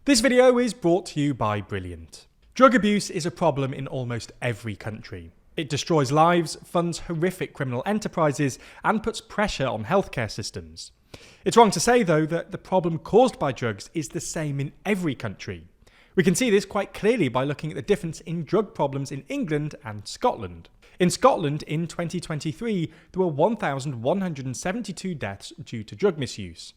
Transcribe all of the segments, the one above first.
This video is brought to you by Brilliant. Drug abuse is a problem in almost every country. It destroys lives, funds horrific criminal enterprises, and puts pressure on healthcare systems. It's wrong to say, though, that the problem caused by drugs is the same in every country. We can see this quite clearly by looking at the difference in drug problems in England and Scotland. In Scotland, in 2023, there were 1,172 deaths due to drug misuse.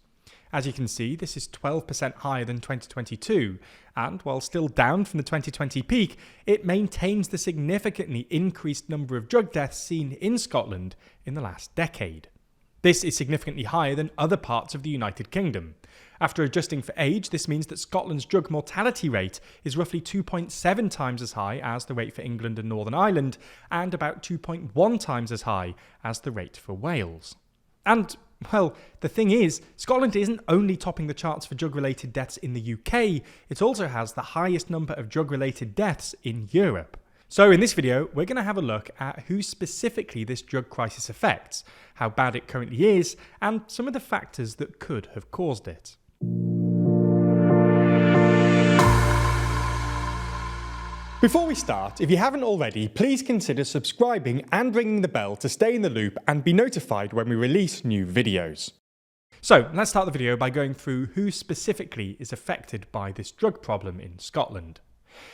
As you can see, this is 12% higher than 2022, and while still down from the 2020 peak, it maintains the significantly increased number of drug deaths seen in Scotland in the last decade. This is significantly higher than other parts of the United Kingdom. After adjusting for age, this means that Scotland's drug mortality rate is roughly 2.7 times as high as the rate for England and Northern Ireland, and about 2.1 times as high as the rate for Wales. And, well, the thing is, Scotland isn't only topping the charts for drug-related deaths in the UK, it also has the highest number of drug-related deaths in Europe. So in this video, we're going to have a look at who specifically this drug crisis affects, how bad it currently is, and some of the factors that could have caused it. Before we start, if you haven't already, please consider subscribing and ringing the bell to stay in the loop and be notified when we release new videos. So let's start the video by going through who specifically is affected by this drug problem in Scotland.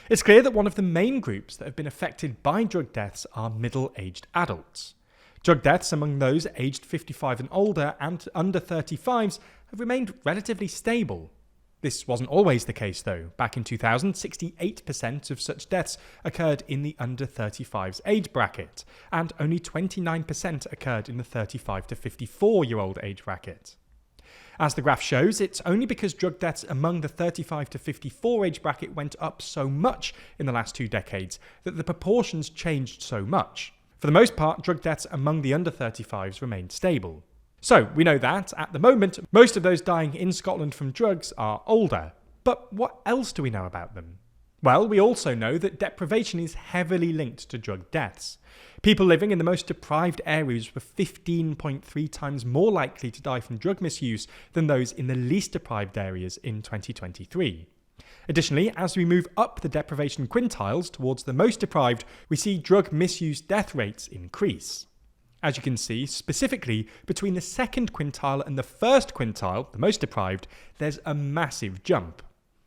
It's clear that one of the main groups that have been affected by drug deaths are middle-aged adults. Drug deaths among those aged 55 and older and under 35s have remained relatively stable. This wasn't always the case though. Back in 2000, 68% of such deaths occurred in the under 35s age bracket, and only 29% occurred in the 35 to 54-year-old age bracket. As the graph shows, it's only because drug deaths among the 35 to 54 age bracket went up so much in the last 2 decades that the proportions changed so much. For the most part, drug deaths among the under 35s remained stable. So, we know that, at the moment, most of those dying in Scotland from drugs are older. But what else do we know about them? Well, we also know that deprivation is heavily linked to drug deaths. People living in the most deprived areas were 15.3 times more likely to die from drug misuse than those in the least deprived areas in 2023. Additionally, as we move up the deprivation quintiles towards the most deprived, we see drug misuse death rates increase. As you can see, specifically between the second quintile and the first quintile, the most deprived, there's a massive jump.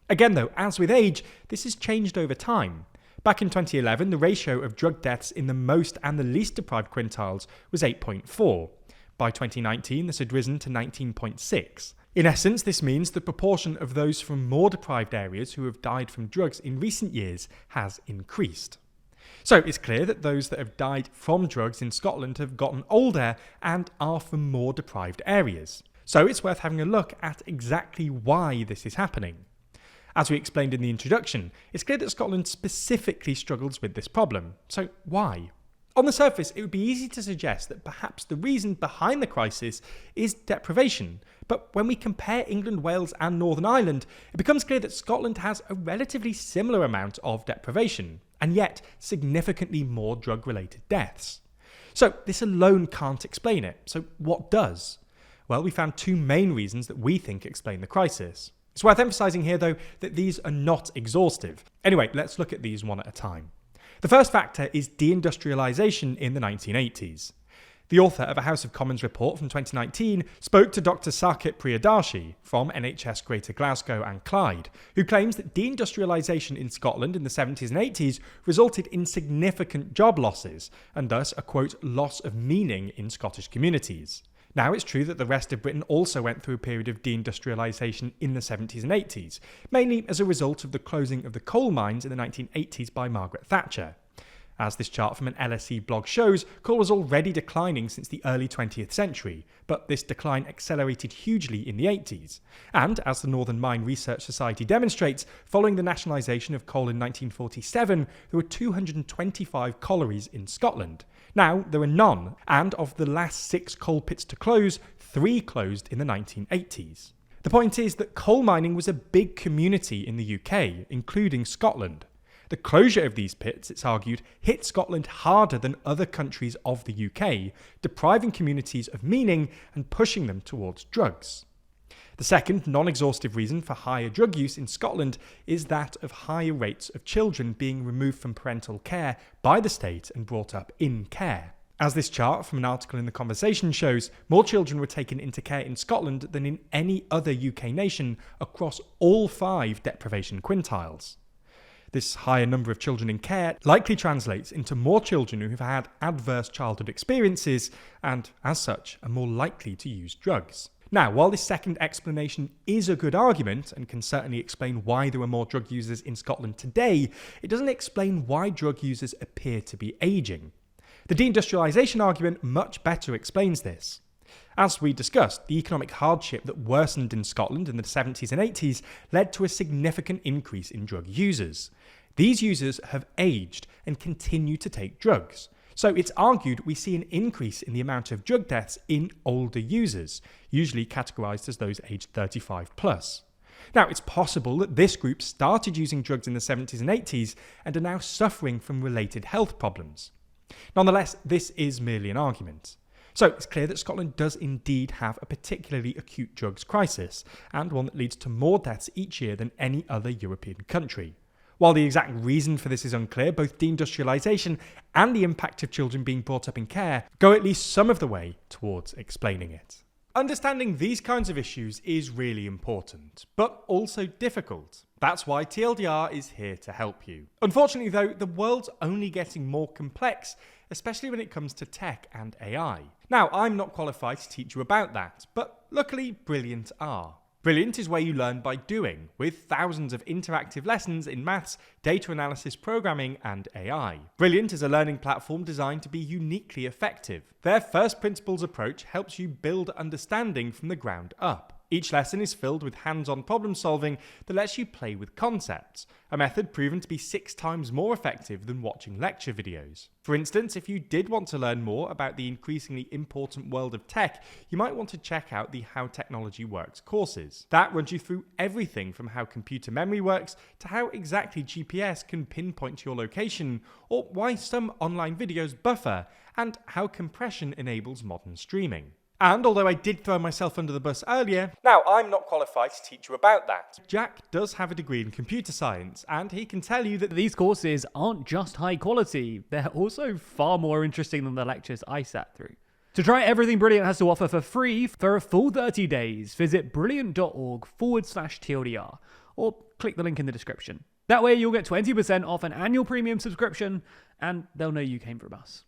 Again though, as with age, this has changed over time. Back in 2011, the ratio of drug deaths in the most and the least deprived quintiles was 8.4. By 2019, this had risen to 19.6. In essence, this means the proportion of those from more deprived areas who have died from drugs in recent years has increased. So it's clear that those that have died from drugs in Scotland have gotten older and are from more deprived areas. So it's worth having a look at exactly why this is happening. As we explained in the introduction, it's clear that Scotland specifically struggles with this problem. So why? On the surface, it would be easy to suggest that perhaps the reason behind the crisis is deprivation. But when we compare England, Wales and Northern Ireland, it becomes clear that Scotland has a relatively similar amount of deprivation, and yet significantly more drug-related deaths. So this alone can't explain it. So what does? Well, we found 2 main reasons that we think explain the crisis. It's worth emphasising here, though, that these are not exhaustive. Anyway, let's look at these one at a time. The first factor is deindustrialisation in the 1980s. The author of a House of Commons report from 2019 spoke to Dr. Sarkit Priyadarshi from NHS Greater Glasgow and Clyde, who claims that deindustrialisation in Scotland in the 70s and 80s resulted in significant job losses, and thus a, quote, loss of meaning in Scottish communities. Now, it's true that the rest of Britain also went through a period of deindustrialisation in the 70s and 80s, mainly as a result of the closing of the coal mines in the 1980s by Margaret Thatcher. As this chart from an LSE blog shows, coal was already declining since the early 20th century, but this decline accelerated hugely in the 80s. And, as the Northern Mine Research Society demonstrates, following the nationalisation of coal in 1947, there were 225 collieries in Scotland. Now, there are none, and of the last 6 coal pits to close, 3 closed in the 1980s. The point is that coal mining was a big community in the UK, including Scotland. The closure of these pits, it's argued, hit Scotland harder than other countries of the UK, depriving communities of meaning and pushing them towards drugs. The second non-exhaustive reason for higher drug use in Scotland is that of higher rates of children being removed from parental care by the state and brought up in care. As this chart from an article in The Conversation shows, more children were taken into care in Scotland than in any other UK nation across all 5 deprivation quintiles. This higher number of children in care likely translates into more children who have had adverse childhood experiences and, as such, are more likely to use drugs. Now, while this second explanation is a good argument and can certainly explain why there are more drug users in Scotland today, it doesn't explain why drug users appear to be ageing. The deindustrialisation argument much better explains this. As we discussed, the economic hardship that worsened in Scotland in the 70s and 80s led to a significant increase in drug users. These users have aged and continue to take drugs. So it's argued we see an increase in the amount of drug deaths in older users, usually categorised as those aged 35 plus. Now, it's possible that this group started using drugs in the 70s and 80s and are now suffering from related health problems. Nonetheless, this is merely an argument. So it's clear that Scotland does indeed have a particularly acute drugs crisis, and one that leads to more deaths each year than any other European country. While the exact reason for this is unclear, both deindustrialisation and the impact of children being brought up in care go at least some of the way towards explaining it. Understanding these kinds of issues is really important, but also difficult. That's why TLDR is here to help you. Unfortunately though, the world's only getting more complex, especially when it comes to tech and AI. Now, I'm not qualified to teach you about that, but luckily Brilliant are. Brilliant is where you learn by doing, with thousands of interactive lessons in maths, data analysis, programming, and AI. Brilliant is a learning platform designed to be uniquely effective. Their first principles approach helps you build understanding from the ground up. Each lesson is filled with hands-on problem solving that lets you play with concepts, a method proven to be 6 times more effective than watching lecture videos. For instance, if you did want to learn more about the increasingly important world of tech, you might want to check out the How Technology Works courses. That runs you through everything from how computer memory works to how exactly GPS can pinpoint your location, or why some online videos buffer, and how compression enables modern streaming. And although I did throw myself under the bus earlier, now I'm not qualified to teach you about that. Jack does have a degree in computer science, and he can tell you that These courses aren't just high quality, they're also far more interesting than the lectures I sat through. To try everything Brilliant has to offer for free for a full 30 days, visit brilliant.org/TLDR, or click the link in the description. That way you'll get 20% off an annual premium subscription, and they'll know you came from us.